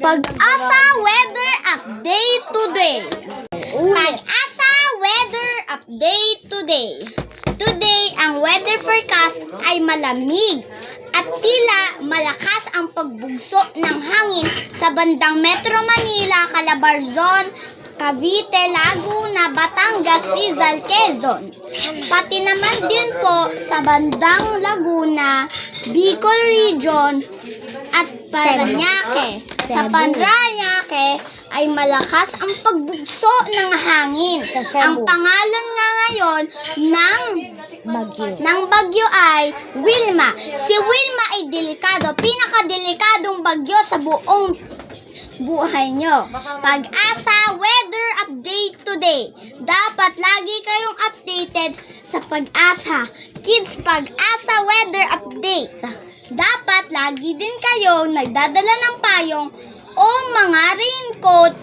Pag-asa weather update today. Pag-asa weather update today. Today, ang weather forecast ay malamig at tila malakas ang pagbugso ng hangin sa bandang Metro Manila, Calabarzon, Cavite, Laguna, Batangas, Rizal, Quezon. Pati naman din po sa bandang Laguna, Bicol Region at Parañaque. Sa Parañaque ay malakas ang pagbugso ng hangin. Ang pangalan nga ngayon ng bagyo ay Wilma. Si Wilma ay delikado, pinakadelikadong bagyo sa buong buhay nyo. Pag-asa weather update today. Dapat lagi kayong updated sa Pag-asa. Kids, Pag-asa weather update. Dapat lagi din kayo nagdadala ng payong o mga raincoat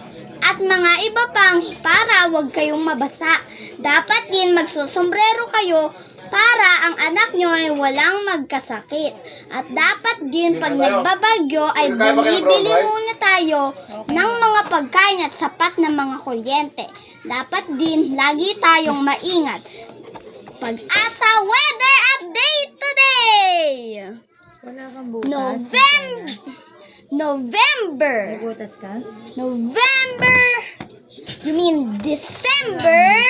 at mga iba pang para wag kayong mabasa. Dapat din magsusombrero kayo para ang anak nyo ay walang magkasakit. At dapat din pag nagbabagyo ay bumibili muna tayo ng mga pagkain at sapat na mga kuryente. Dapat din lagi tayong maingat. Pag-asa weather update today! Wala kang butas. November. May butas ka? November. You mean December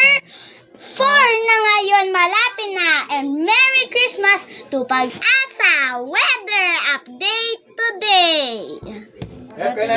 4 na ngayon, malapit na. And Merry Christmas to Pag-asa weather update today.